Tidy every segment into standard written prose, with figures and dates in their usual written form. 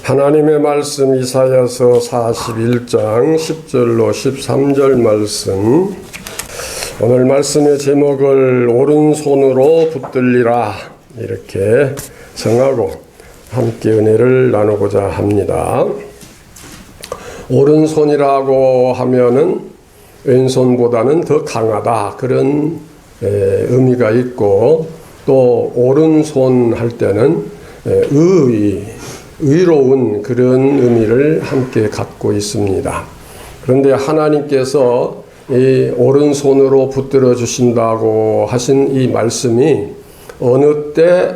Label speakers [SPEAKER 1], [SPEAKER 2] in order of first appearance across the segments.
[SPEAKER 1] 하나님의 말씀 이사야서 41장 10절로 13절 말씀. 오늘 말씀의 제목을 오른손으로 붙들리라 이렇게 정하고 함께 은혜를 나누고자 합니다. 오른손이라고 하면은 왼손보다는 더 강하다 그런 의미가 있고, 또 오른손 할 때는 의로운 그런 의미를 함께 갖고 있습니다. 그런데 하나님께서 이 오른손으로 붙들어 주신다고 하신 이 말씀이 어느 때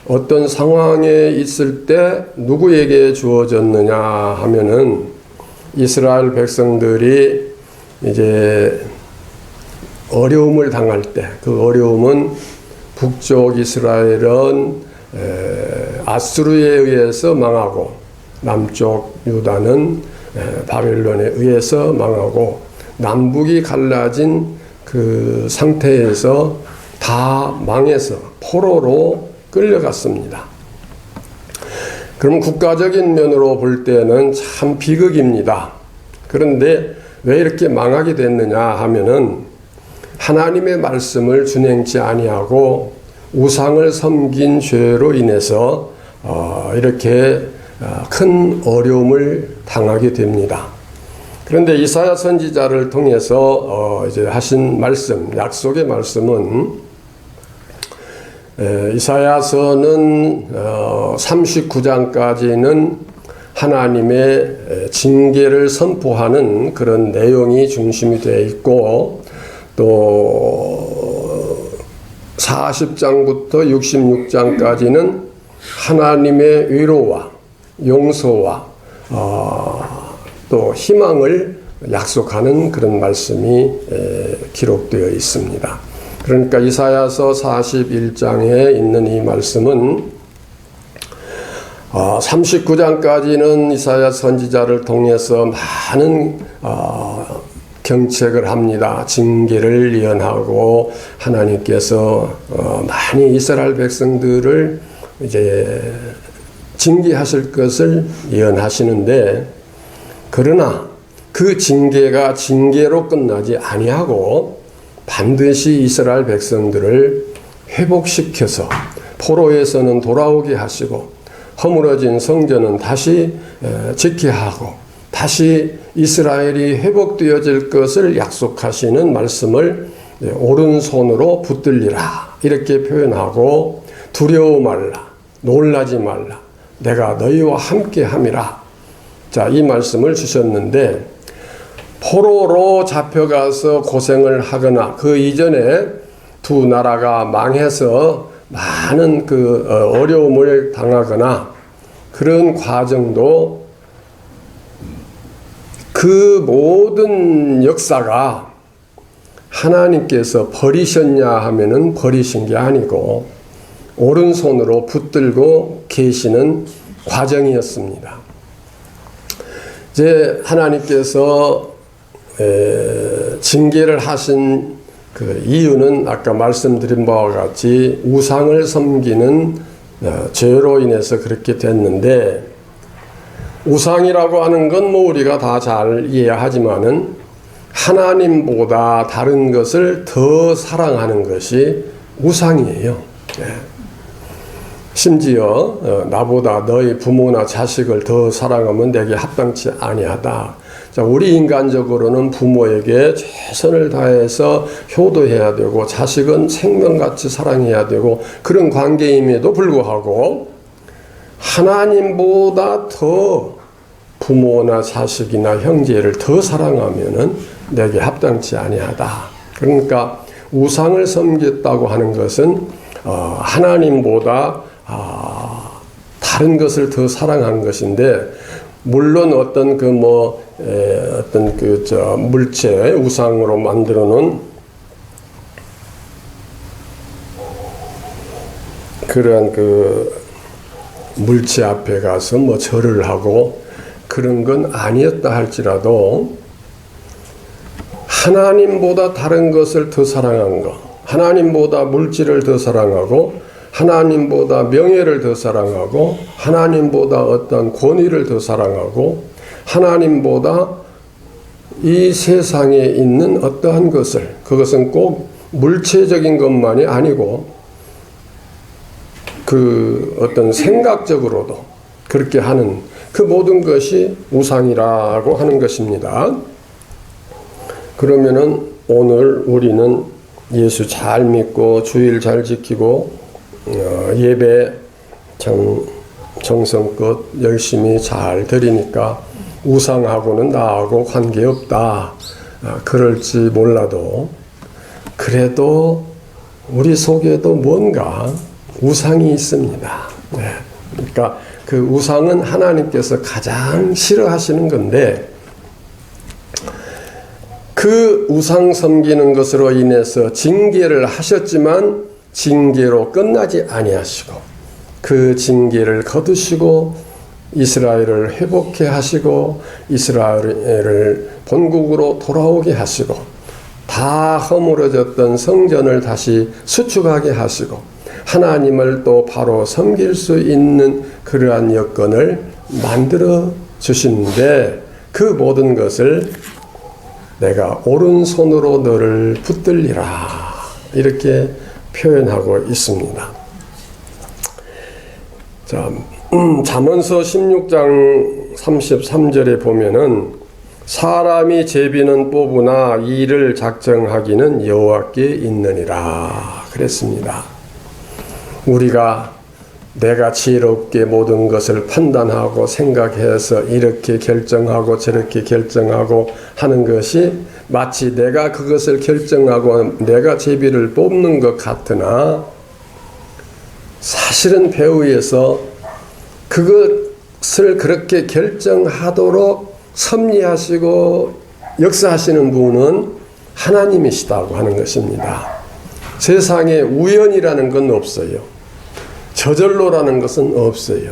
[SPEAKER 1] 어떤 상황에 있을 때 누구에게 주어졌느냐 하면은 이스라엘 백성들이 이제 어려움을 당할 때, 그 어려움은 북쪽 이스라엘은 아수르에 의해서 망하고 남쪽 유다는 바벨론에 의해서 망하고 남북이 갈라진 그 상태에서 다 망해서 포로로 끌려갔습니다. 그럼 국가적인 면으로 볼 때는 참 비극입니다. 그런데 왜 이렇게 망하게 됐느냐 하면은 하나님의 말씀을 준행치 아니하고 우상을 섬긴 죄로 인해서 이렇게 큰 어려움을 당하게 됩니다. 그런데 이사야 선지자를 통해서 이제 하신 말씀, 약속의 말씀은 이사야서는 39장까지는 하나님의 징계를 선포하는 그런 내용이 중심이 되어 있고, 또 40장부터 66장까지는 하나님의 위로와 용서와 또 희망을 약속하는 그런 말씀이 기록되어 있습니다. 그러니까 이사야서 41장에 있는 이 말씀은 39장까지는 이사야 선지자를 통해서 많은 경책을 합니다. 징계를 예언하고 하나님께서 많이 이스라엘 백성들을 이제 징계하실 것을 예언하시는데, 그러나 그 징계가 징계로 끝나지 아니하고 반드시 이스라엘 백성들을 회복시켜서 포로에서는 돌아오게 하시고 허물어진 성전은 다시 지켜야 하고 다시 이스라엘이 회복되어질 것을 약속하시는 말씀을 오른손으로 붙들리라 이렇게 표현하고, 두려워 말라, 놀라지 말라, 내가 너희와 함께 함이라. 자, 이 말씀을 주셨는데, 포로로 잡혀가서 고생을 하거나 그 이전에 두 나라가 망해서 많은 그 어려움을 당하거나 그런 과정도, 그 모든 역사가 하나님께서 버리셨냐 하면은 버리신 게 아니고 오른손으로 붙들고 계시는 과정이었습니다. 이제 하나님께서 징계를 하신 그 이유는 아까 말씀드린 바와 같이 우상을 섬기는 죄로 인해서 그렇게 됐는데, 우상이라고 하는 건 뭐 우리가 다 잘 이해하지만은 하나님보다 다른 것을 더 사랑하는 것이 우상이에요. 심지어 나보다 너희 부모나 자식을 더 사랑하면 내게 합당치 아니하다. 자, 우리 인간적으로는 부모에게 최선을 다해서 효도해야 되고 자식은 생명같이 사랑해야 되고 그런 관계임에도 불구하고 하나님보다 더 부모나 자식이나 형제를 더 사랑하면은 내게 합당치 아니하다. 그러니까 우상을 섬겼다고 하는 것은 하나님보다 다른 것을 더 사랑한 것인데, 물론 어떤 물체 우상으로 만들어 놓은 그러한 그 물체 앞에 가서 뭐 절을 하고 그런 건 아니었다 할지라도 하나님보다 다른 것을 더 사랑한 것, 하나님보다 물질을 더 사랑하고 하나님보다 명예를 더 사랑하고 하나님보다 어떤 권위를 더 사랑하고 하나님보다 이 세상에 있는 어떠한 것을, 그것은 꼭 물체적인 것만이 아니고 그 어떤 생각적으로도 그렇게 하는 그 모든 것이 우상이라고 하는 것입니다. 그러면은 오늘 우리는 예수 잘 믿고 주일 잘 지키고 예배 정성껏 열심히 잘 드리니까 우상하고는 나하고 관계없다. 그럴지 몰라도 그래도 우리 속에도 뭔가 우상이 있습니다. 네. 그러니까 그 우상은 하나님께서 가장 싫어하시는 건데 그 우상 섬기는 것으로 인해서 징계를 하셨지만 징계로 끝나지 아니하시고 그 징계를 거두시고 이스라엘을 회복해 하시고 이스라엘을 본국으로 돌아오게 하시고 다 허물어졌던 성전을 다시 수축하게 하시고 하나님을 또 바로 섬길 수 있는 그러한 여건을 만들어 주시는데 그 모든 것을 내가 오른손으로 너를 붙들리라 이렇게 표현하고 있습니다. 자, 잠언서 16장 33절에 보면은 사람이 제비는 뽑으나 이를 작정하기는 여호와께 있느니라 그랬습니다. 우리가 내가 지혜롭게 모든 것을 판단하고 생각해서 이렇게 결정하고 저렇게 결정하고 하는 것이 마치 내가 그것을 결정하고 내가 제비를 뽑는 것 같으나 사실은 배후에서 그것을 그렇게 결정하도록 섭리하시고 역사하시는 분은 하나님이시다고 하는 것입니다. 세상에 우연이라는 건 없어요. 저절로라는 것은 없어요.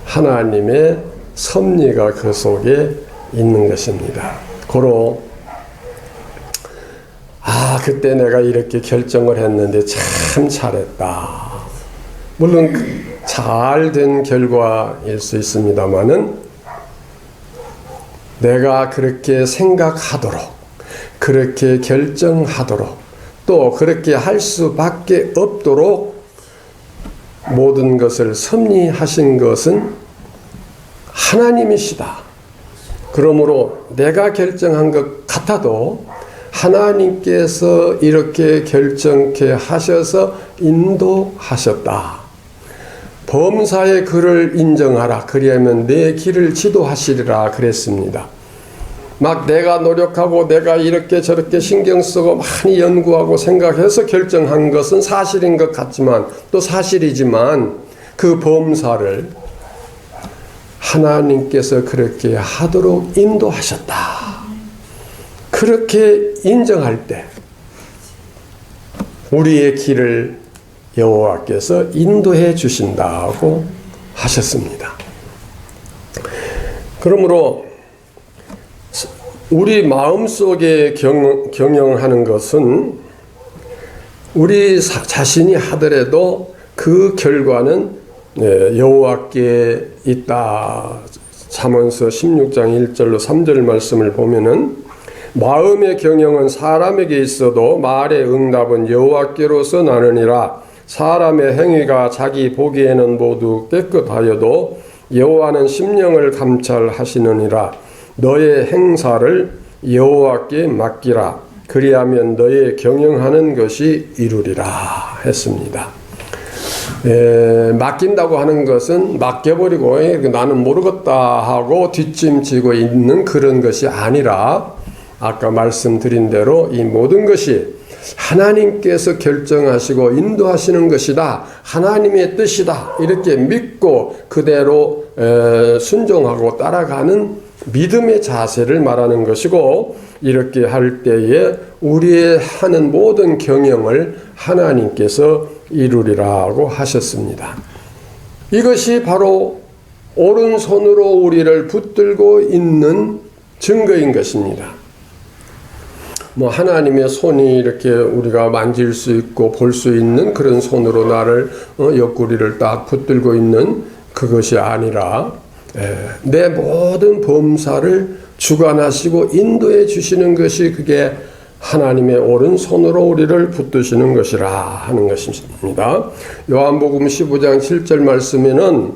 [SPEAKER 1] 하나님의 섭리가 그 속에 있는 것입니다. 고로 그때 내가 이렇게 결정을 했는데 참 잘했다. 물론 잘된 결과일 수 있습니다만은 내가 그렇게 생각하도록 그렇게 결정하도록 또 그렇게 할 수밖에 없도록 모든 것을 섭리하신 것은 하나님이시다. 그러므로 내가 결정한 것 같아도 하나님께서 이렇게 결정케 하셔서 인도하셨다. 범사의 그를 인정하라. 그리하면 내 길을 지도하시리라 그랬습니다. 막 내가 노력하고 내가 이렇게 저렇게 신경 쓰고 많이 연구하고 생각해서 결정한 것은 사실인 것 같지만 또 사실이지만 그 범사를 하나님께서 그렇게 하도록 인도하셨다. 그렇게 인정할 때 우리의 길을 여호와께서 인도해 주신다고 하셨습니다. 그러므로 우리 마음속에 경영하는 것은 우리 자신이 하더라도 그 결과는 여호와께 있다. 잠언서 16장 1절로 3절 말씀을 보면은 마음의 경영은 사람에게 있어도 말의 응답은 여호와께로서 나느니라. 사람의 행위가 자기 보기에는 모두 깨끗하여도 여호와는 심령을 감찰하시느니라. 너의 행사를 여호와께 맡기라. 그리하면 너의 경영하는 것이 이루리라 했습니다. 맡긴다고 하는 것은 맡겨버리고 나는 모르겠다 하고 뒷짐지고 있는 그런 것이 아니라 아까 말씀드린 대로 이 모든 것이 하나님께서 결정하시고 인도하시는 것이다. 하나님의 뜻이다. 이렇게 믿고 그대로 순종하고 따라가는 믿음의 자세를 말하는 것이고 이렇게 할 때에 우리의 하는 모든 경영을 하나님께서 이루리라고 하셨습니다. 이것이 바로 오른손으로 우리를 붙들고 있는 증거인 것입니다. 뭐 하나님의 손이 이렇게 우리가 만질 수 있고 볼 수 있는 그런 손으로 나를 옆구리를 딱 붙들고 있는 그것이 아니라 내 모든 범사를 주관하시고 인도해 주시는 것이 그게 하나님의 오른손으로 우리를 붙드시는 것이라 하는 것입니다. 요한복음 15장 7절 말씀에는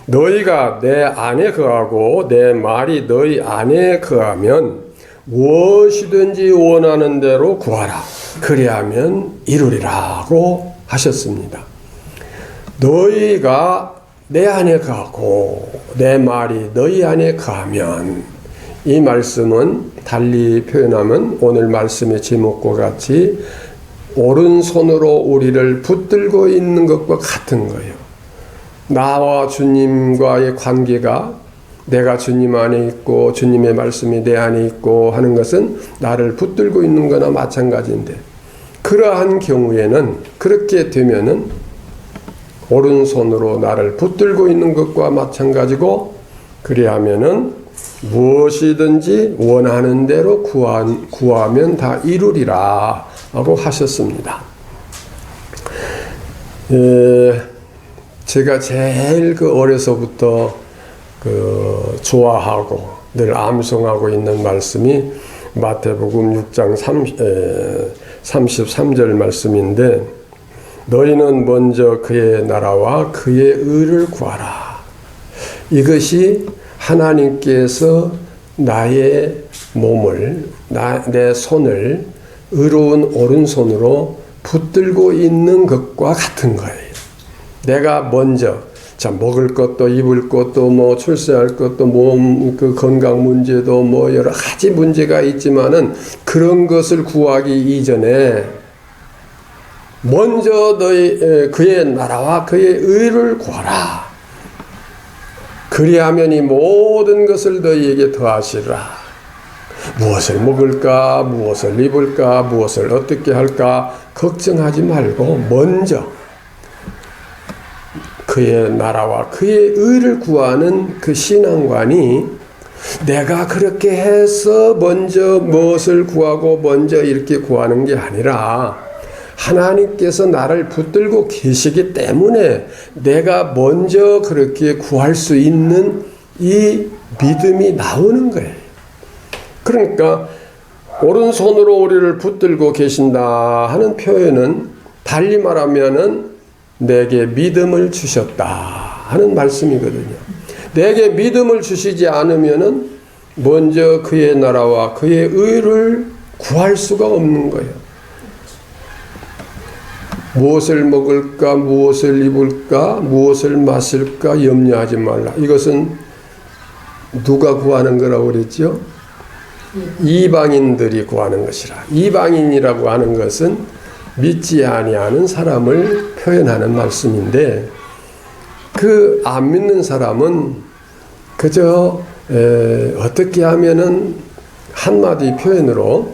[SPEAKER 1] 너희가 내 안에 거하고 내 말이 너희 안에 거하면 무엇이든지 원하는 대로 구하라. 그리하면 이루리라고 하셨습니다. 너희가 내 안에 거하고 내 말이 너희 안에 거하면, 이 말씀은 달리 표현하면 오늘 말씀의 제목과 같이 오른손으로 우리를 붙들고 있는 것과 같은 거예요. 나와 주님과의 관계가 내가 주님 안에 있고 주님의 말씀이 내 안에 있고 하는 것은 나를 붙들고 있는 거나 마찬가지인데, 그러한 경우에는, 그렇게 되면은 오른손으로 나를 붙들고 있는 것과 마찬가지고, 그리하면은 무엇이든지 원하는 대로 구하면 다 이루리라 하고 하셨습니다. 제가 제일 어려서부터 좋아하고 늘 암송하고 있는 말씀이 마태복음 6장 33절 말씀인데, 너희는 먼저 그의 나라와 그의 의를 구하라. 이것이 하나님께서 나의 몸을, 내 손을 의로운 오른손으로 붙들고 있는 것과 같은 거예요. 내가 먼저 먹을 것도 입을 것도 뭐 출세할 것도 몸 건강 문제도 뭐 여러 가지 문제가 있지만은 그런 것을 구하기 이전에 먼저 그의 나라와 그의 의를 구하라. 그리하면 이 모든 것을 너희에게 더하시리라. 무엇을 먹을까, 무엇을 입을까, 무엇을 어떻게 할까 걱정하지 말고 먼저 그의 나라와 그의 의를 구하는 그 신앙관이, 내가 그렇게 해서 먼저 무엇을 구하고 먼저 이렇게 구하는 게 아니라 하나님께서 나를 붙들고 계시기 때문에 내가 먼저 그렇게 구할 수 있는 이 믿음이 나오는 거예요. 그러니까 오른손으로 우리를 붙들고 계신다 하는 표현은 달리 말하면은 내게 믿음을 주셨다 하는 말씀이거든요. 내게 믿음을 주시지 않으면은 먼저 그의 나라와 그의 의를 구할 수가 없는 거예요. 무엇을 먹을까, 무엇을 입을까, 무엇을 마실까 염려하지 말라. 이것은 누가 구하는 거라고 그랬죠? 이방인들이 구하는 것이라. 이방인이라고 하는 것은 믿지 아니하는 사람을 표현하는 말씀인데, 그 안 믿는 사람은 그저 어떻게 하면은 한마디 표현으로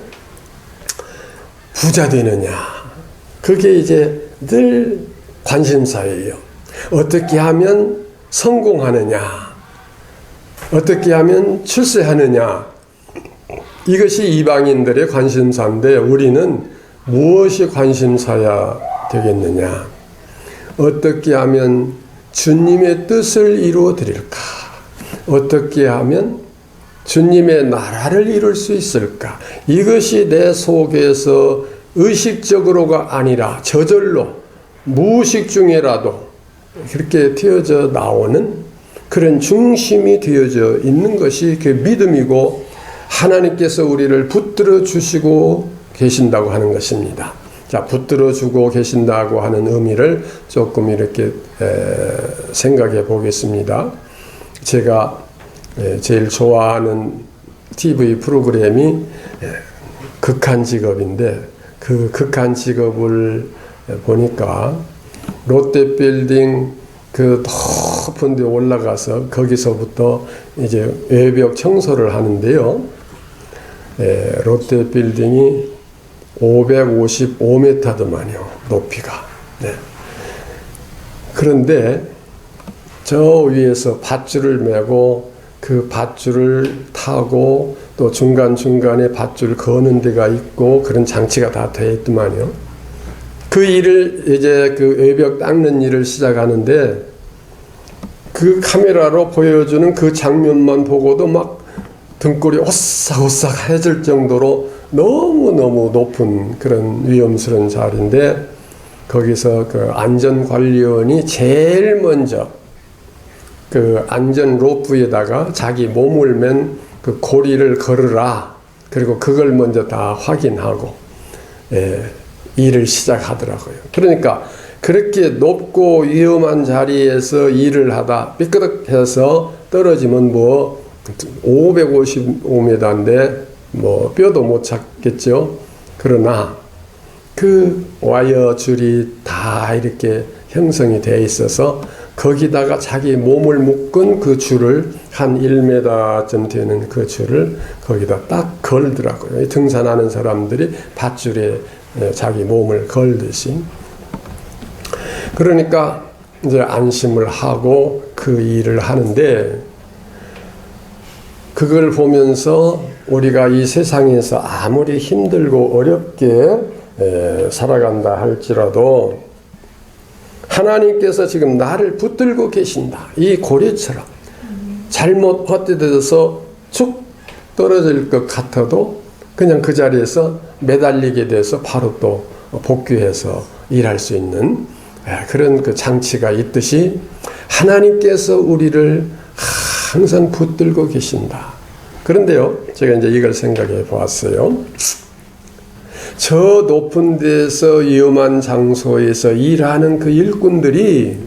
[SPEAKER 1] 부자 되느냐, 그게 이제 늘 관심사예요. 어떻게 하면 성공하느냐, 어떻게 하면 출세하느냐, 이것이 이방인들의 관심사인데 우리는 무엇이 관심사야 되겠느냐? 어떻게 하면 주님의 뜻을 이루어 드릴까? 어떻게 하면 주님의 나라를 이룰 수 있을까? 이것이 내 속에서 의식적으로가 아니라 저절로 무의식 중에라도 그렇게 튀어져 나오는 그런 중심이 되어져 있는 것이 그 믿음이고, 하나님께서 우리를 붙들어 주시고 계신다고 하는 것입니다. 자, 붙들어 주고 계신다고 하는 의미를 조금 이렇게 생각해 보겠습니다. 제가 제일 좋아하는 TV 프로그램이 극한 직업인데, 그 극한 직업을 보니까 롯데빌딩 그 높은 데 올라가서 거기서부터 이제 외벽 청소를 하는데요. 롯데빌딩이 555m더만요, 높이가. 네. 그런데 저 위에서 밧줄을 메고 그 밧줄을 타고 또 중간중간에 밧줄 거는 데가 있고 그런 장치가 다 되어 있더만요. 그 일을 이제 그 외벽 닦는 일을 시작하는데 그 카메라로 보여주는 그 장면만 보고도 막 등골이 오싹오싹해질 정도로 너무너무 높은 그런 위험스러운 자리인데 거기서 그 안전관리원이 제일 먼저 그 안전 로프에다가 자기 몸을 맨 그 고리를 걸으라. 그리고 그걸 먼저 다 확인하고 일을 시작하더라고요. 그러니까 그렇게 높고 위험한 자리에서 일을 하다 삐끄덕해서 떨어지면 뭐 555m인데 뭐 뼈도 못 찾겠죠. 그러나 그 와이어 줄이 다 이렇게 형성이 되어 있어서 거기다가 자기 몸을 묶은 그 줄을 한 1m쯤 되는 그 줄을 거기다 딱 걸더라고요. 등산하는 사람들이 밧줄에 자기 몸을 걸듯이. 그러니까 이제 안심을 하고 그 일을 하는데 그걸 보면서 우리가 이 세상에서 아무리 힘들고 어렵게 살아간다 할지라도 하나님께서 지금 나를 붙들고 계신다. 이 고리처럼 잘못 헛디뎌서 축 떨어질 것 같아도 그냥 그 자리에서 매달리게 돼서 바로 또 복귀해서 일할 수 있는 그런 그 장치가 있듯이 하나님께서 우리를 항상 붙들고 계신다. 그런데요, 제가 이제 이걸 생각해 보았어요. 저 높은 데서 위험한 장소에서 일하는 그 일꾼들이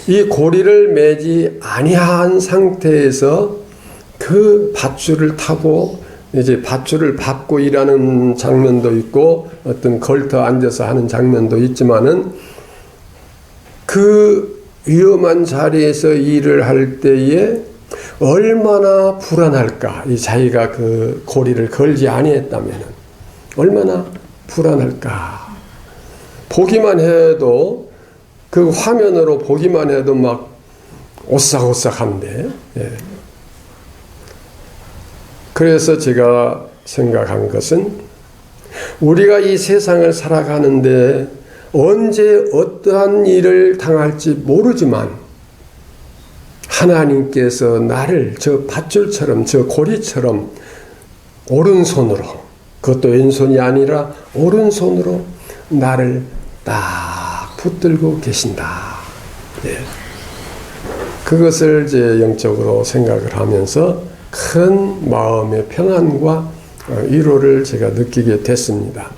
[SPEAKER 1] 이 고리를 매지 아니한 상태에서 그 밧줄을 타고 이제 밧줄을 밟고 일하는 장면도 있고 어떤 걸터 앉아서 하는 장면도 있지만은 그 위험한 자리에서 일을 할 때에 얼마나 불안할까. 이 자기가 그 고리를 걸지 아니했다면은 얼마나 불안할까. 보기만 해도 그 화면으로 보기만 해도 막 오싹오싹한데. 그래서 제가 생각한 것은 우리가 이 세상을 살아가는데 언제 어떠한 일을 당할지 모르지만 하나님께서 나를 저 밧줄처럼 저 고리처럼 오른손으로, 그것도 왼손이 아니라 오른손으로 나를 딱 붙들고 계신다. 그것을 이제 영적으로 생각을 하면서 큰 마음의 평안과 위로를 제가 느끼게 됐습니다.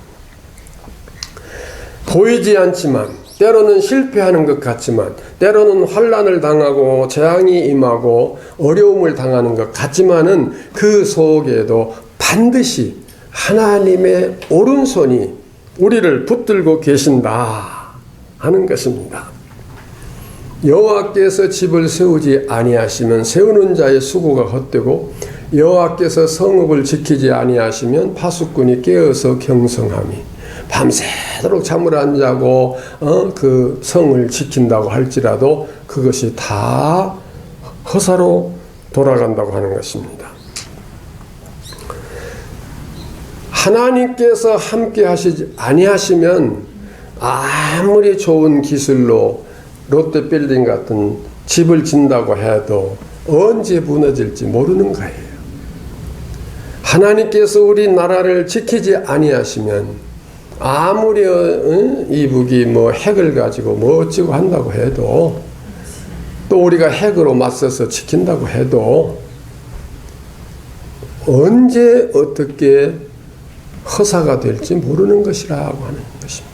[SPEAKER 1] 보이지 않지만 때로는 실패하는 것 같지만 때로는 환난을 당하고 재앙이 임하고 어려움을 당하는 것 같지만은 그 속에도 반드시 하나님의 오른손이 우리를 붙들고 계신다 하는 것입니다. 여호와께서 집을 세우지 아니하시면 세우는 자의 수고가 헛되고 여호와께서 성읍을 지키지 아니하시면 파수꾼이 깨어서 경성함이. 밤새도록 잠을 안 자고 그 성을 지킨다고 할지라도 그것이 다 허사로 돌아간다고 하는 것입니다. 하나님께서 함께 하시지 아니하시면 아무리 좋은 기술로 롯데빌딩 같은 집을 짓는다고 해도 언제 무너질지 모르는 거예요. 하나님께서 우리 나라를 지키지 아니하시면 아무리 이북이 뭐 핵을 가지고 뭐 어찌고 한다고 해도 또 우리가 핵으로 맞서서 지킨다고 해도 언제 어떻게 허사가 될지 모르는 것이라고 하는 것입니다.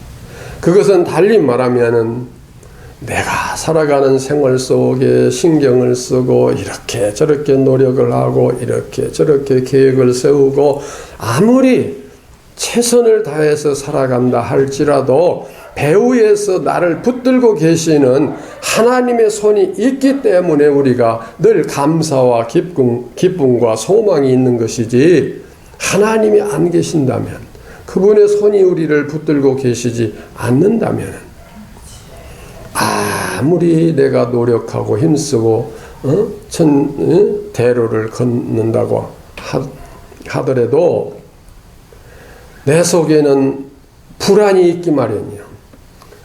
[SPEAKER 1] 그것은 달리 말하면은 내가 살아가는 생활 속에 신경을 쓰고 이렇게 저렇게 노력을 하고 이렇게 저렇게 계획을 세우고 아무리 최선을 다해서 살아간다 할지라도 배후에서 나를 붙들고 계시는 하나님의 손이 있기 때문에 우리가 늘 감사와 기쁨과 소망이 있는 것이지 하나님이 안 계신다면 그분의 손이 우리를 붙들고 계시지 않는다면 아무리 내가 노력하고 힘쓰고 대로를 걷는다고 하더라도 내 속에는 불안이 있기 마련이요.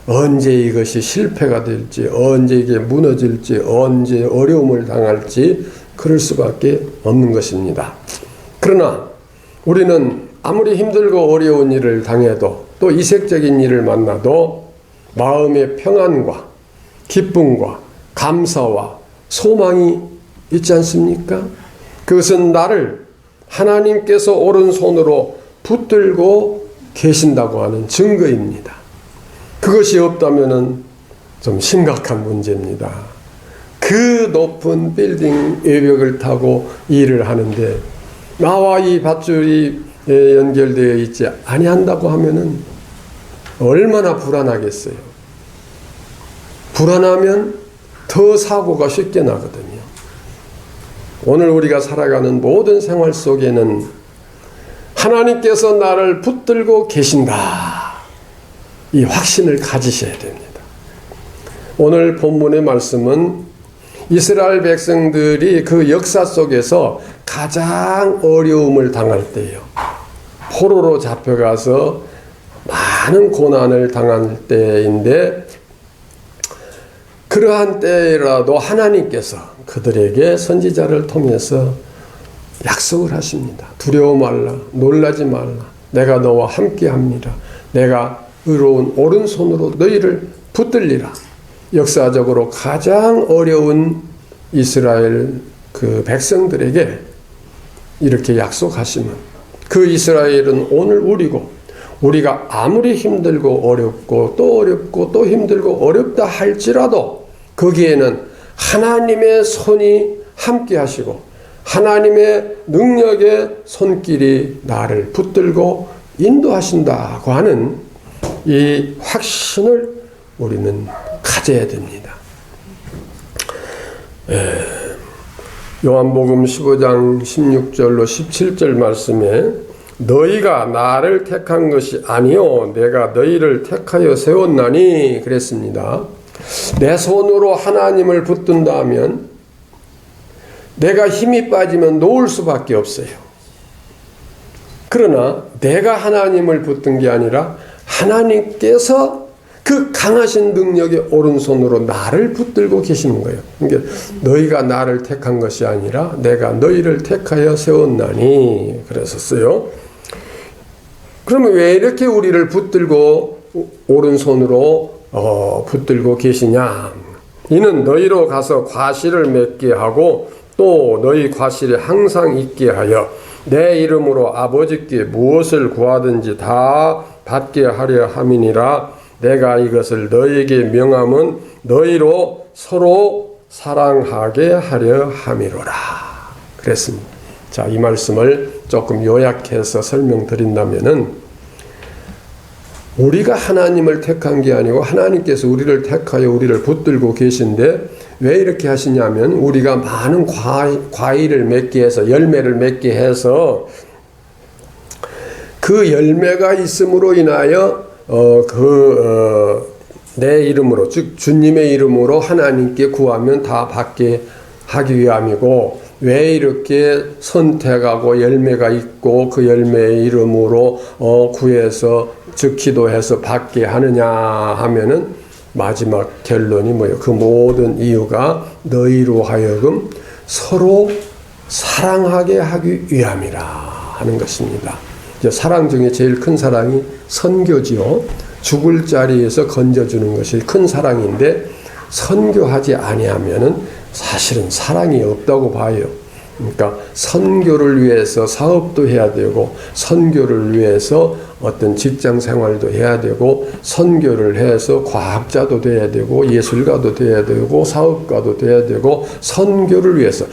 [SPEAKER 1] 언제 이것이 실패가 될지, 언제 이게 무너질지, 언제 어려움을 당할지 그럴 수밖에 없는 것입니다. 그러나 우리는 아무리 힘들고 어려운 일을 당해도 또 이색적인 일을 만나도 마음의 평안과 기쁨과 감사와 소망이 있지 않습니까? 그것은 나를 하나님께서 오른손으로 붙들고 계신다고 하는 증거입니다. 그것이 없다면 좀 심각한 문제입니다. 그 높은 빌딩 외벽을 타고 일을 하는데 나와 이 밧줄이 연결되어 있지 아니한다고 하면은 얼마나 불안하겠어요. 불안하면 더 사고가 쉽게 나거든요. 오늘 우리가 살아가는 모든 생활 속에는 하나님께서 나를 붙들고 계신다. 이 확신을 가지셔야 됩니다. 오늘 본문의 말씀은 이스라엘 백성들이 그 역사 속에서 가장 어려움을 당할 때예요. 포로로 잡혀가서 많은 고난을 당할 때인데 그러한 때라도 하나님께서 그들에게 선지자를 통해서 약속을 하십니다. 두려워 말라, 놀라지 말라. 내가 너와 함께합니다. 내가 의로운 오른손으로 너희를 붙들리라. 역사적으로 가장 어려운 이스라엘 그 백성들에게 이렇게 약속하시면 그 이스라엘은 오늘 우리가 아무리 힘들고 어렵고 또 힘들고 어렵다 할지라도 거기에는 하나님의 손이 함께 하시고 하나님의 능력의 손길이 나를 붙들고 인도하신다고 하는 이 확신을 우리는 가져야 됩니다. 요한복음 15장 16절로 17절 말씀에 너희가 나를 택한 것이 아니요 내가 너희를 택하여 세웠나니 그랬습니다. 내 손으로 하나님을 붙든다 하면 내가 힘이 빠지면 놓을 수밖에 없어요. 그러나 내가 하나님을 붙든 게 아니라 하나님께서 그 강하신 능력의 오른손으로 나를 붙들고 계시는 거예요. 그러니까 너희가 나를 택한 것이 아니라 내가 너희를 택하여 세웠나니 그랬었어요. 그러면 왜 이렇게 우리를 붙들고 오른손으로 붙들고 계시냐? 이는 너희로 가서 과실을 맺게 하고 또 너희 과실이 항상 있게 하여 내 이름으로 아버지께 무엇을 구하든지 다 받게 하려 함이니라. 내가 이것을 너희에게 명함은 너희로 서로 사랑하게 하려 함이로라. 그랬습니다. 자, 이 말씀을 조금 요약해서 설명드린다면은 우리가 하나님을 택한 게 아니고 하나님께서 우리를 택하여 우리를 붙들고 계신데 왜 이렇게 하시냐면 우리가 많은 과일을 맺게 해서 열매를 맺게 해서 그 열매가 있음으로 인하여 내 이름으로 즉 주님의 이름으로 하나님께 구하면 다 받게 하기 위함이고 왜 이렇게 선택하고 열매가 있고 그 열매의 이름으로 구해서 즉 기도해서 받게 하느냐 하면은 마지막 결론이 뭐예요? 그 모든 이유가 너희로 하여금 서로 사랑하게 하기 위함이라 하는 것입니다. 사랑 중에 제일 큰 사랑이 선교지요. 죽을 자리에서 건져주는 것이 큰 사랑인데 선교하지 아니하면은 사실은 사랑이 없다고 봐요. 그러니까 선교를 위해서 사업도 해야 되고 선교를 위해서 어떤 직장 생활도 해야 되고 선교를 해서 과학자도 돼야 되고 예술가도 돼야 되고 사업가도 돼야 되고 선교를 위해서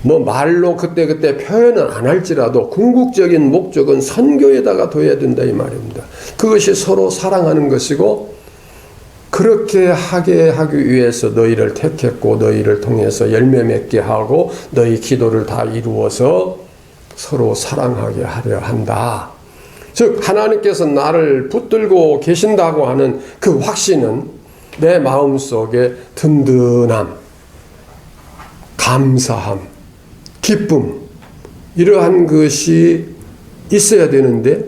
[SPEAKER 1] 말로 그때그때 표현은 안 할지라도 궁극적인 목적은 선교에다가 둬야 된다 이 말입니다. 그것이 서로 사랑하는 것이고 그렇게 하게 하기 위해서 너희를 택했고 너희를 통해서 열매 맺게 하고 너희 기도를 다 이루어서 서로 사랑하게 하려 한다. 즉 하나님께서 나를 붙들고 계신다고 하는 그 확신은 내 마음속에 든든함, 감사함, 기쁨, 이러한 것이 있어야 되는데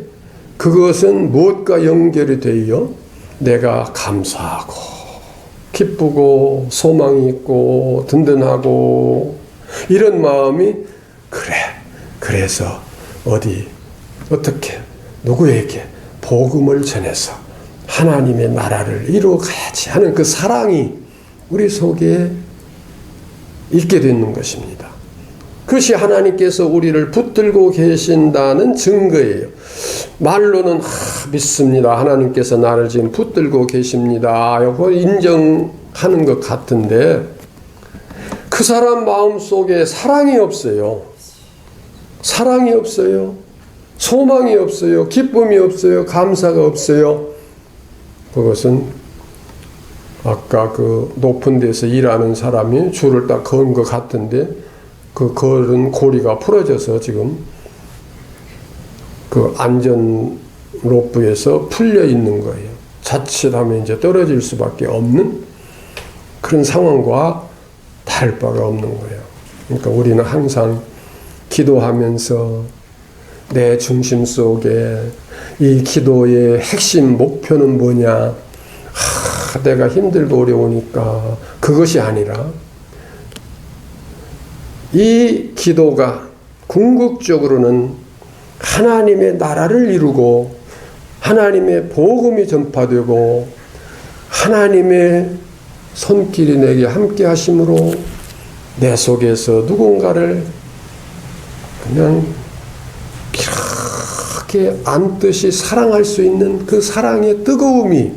[SPEAKER 1] 그것은 무엇과 연결이 되어 내가 감사하고 기쁘고 소망이 있고 든든하고 이런 마음이 그래서 어떻게 누구에게 복음을 전해서 하나님의 나라를 이루어가야지 하는 그 사랑이 우리 속에 있게 되는 것입니다. 그것이 하나님께서 우리를 붙들고 계신다는 증거예요. 말로는 믿습니다. 하나님께서 나를 지금 붙들고 계십니다. 이거 인정하는 것 같은데 그 사람 마음속에 사랑이 없어요. 사랑이 없어요. 소망이 없어요. 기쁨이 없어요. 감사가 없어요. 그것은 아까 그 높은 데서 일하는 사람이 줄을 딱 건 것 같은데 그 걸은 고리가 풀어져서 지금 그 안전 로프에서 풀려 있는 거예요. 자칫하면 이제 떨어질 수밖에 없는 그런 상황과 다를 바가 없는 거예요. 그러니까 우리는 항상 기도하면서 내 중심 속에 이 기도의 핵심 목표는 뭐냐? 내가 힘들고 어려우니까 그것이 아니라 이 기도가 궁극적으로는 하나님의 나라를 이루고 하나님의 복음이 전파되고 하나님의 손길이 내게 함께 하심으로 내 속에서 누군가를 그냥 이렇게 안듯이 사랑할 수 있는 그 사랑의 뜨거움이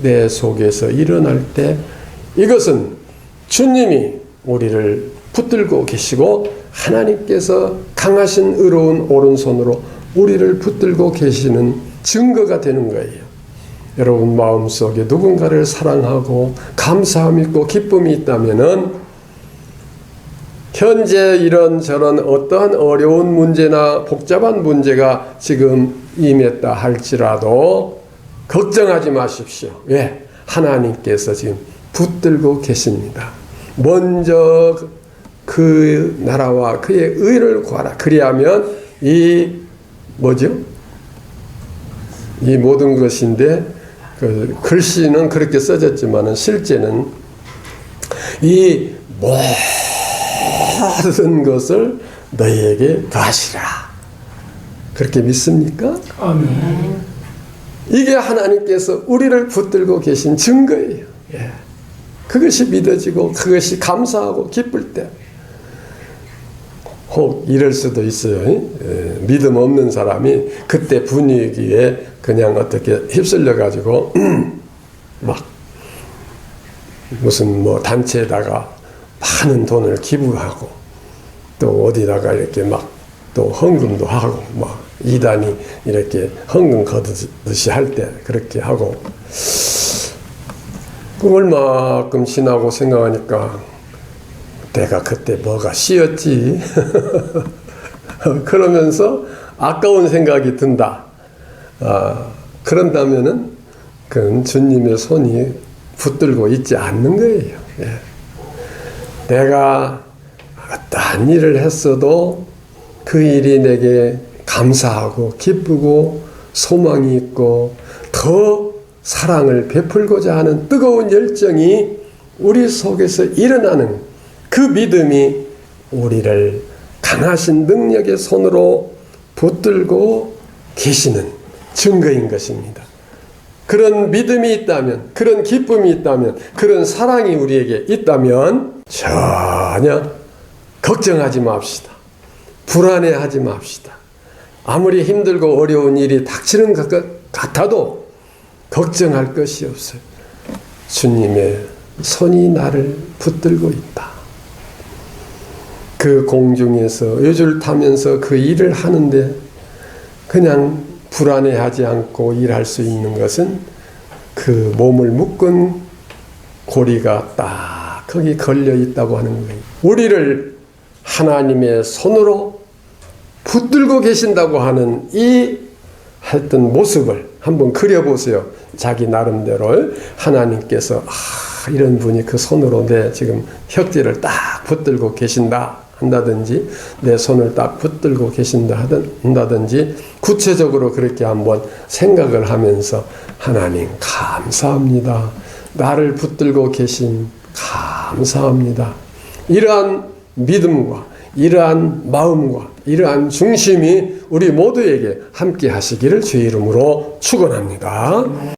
[SPEAKER 1] 내 속에서 일어날 때 이것은 주님이 우리를 붙들고 계시고 하나님께서 강하신 의로운 오른손으로 우리를 붙들고 계시는 증거가 되는 거예요. 여러분 마음속에 누군가를 사랑하고 감사함이 있고 기쁨이 있다면은 현재 이런저런 어떠한 어려운 문제나 복잡한 문제가 지금 임했다 할지라도 걱정하지 마십시오. 왜? 하나님께서 지금 붙들고 계십니다. 먼저 그 나라와 그의 의를 구하라. 그리하면 이 모든 것인데 그 글씨는 그렇게 써졌지만은 실제는 이 모든 것을 너희에게 더하시라. 그렇게 믿습니까? 아멘. 이게 하나님께서 우리를 붙들고 계신 증거예요. 예. 그것이 믿어지고 그것이 감사하고 기쁠 때 혹 이럴 수도 있어요. 예. 믿음 없는 사람이 그때 분위기에 그냥 어떻게 휩쓸려 가지고 막 무슨 뭐 단체에다가 많은 돈을 기부하고 또 어디다가 이렇게 막 또 헌금도 하고 막 이단이 이렇게 헌금 거두듯이 할 때 그렇게 하고 얼마큼 지나고 생각하니까 내가 그때 뭐가 씌었지 그러면서 아까운 생각이 든다. 그런다면은 그건 주님의 손이 붙들고 있지 않는 거예요. 예. 내가 어떠한 일을 했어도 그 일이 내게 감사하고 기쁘고 소망이 있고 더 사랑을 베풀고자 하는 뜨거운 열정이 우리 속에서 일어나는 그 믿음이 우리를 강하신 능력의 손으로 붙들고 계시는 증거인 것입니다. 그런 믿음이 있다면, 그런 기쁨이 있다면, 그런 사랑이 우리에게 있다면 전혀 걱정하지 맙시다. 불안해하지 맙시다. 아무리 힘들고 어려운 일이 닥치는 것 같아도 걱정할 것이 없어요. 주님의 손이 나를 붙들고 있다. 그 공중에서 요줄 타면서 그 일을 하는데 그냥 불안해하지 않고 일할 수 있는 것은 그 몸을 묶은 고리가 딱 거기 걸려 있다고 하는 거예요. 우리를 하나님의 손으로 붙들고 계신다고 하는 이 했던 모습을 한번 그려보세요. 자기 나름대로 하나님께서 이런 분이 그 손으로 내 지금 혁지를 딱 붙들고 계신다. 한다든지 내 손을 딱 붙들고 계신다 한다든지 구체적으로 그렇게 한번 생각을 하면서 하나님 감사합니다. 나를 붙들고 계신 감사합니다. 이러한 믿음과 이러한 마음과 이러한 중심이 우리 모두에게 함께 하시기를 주의 이름으로 축원합니다.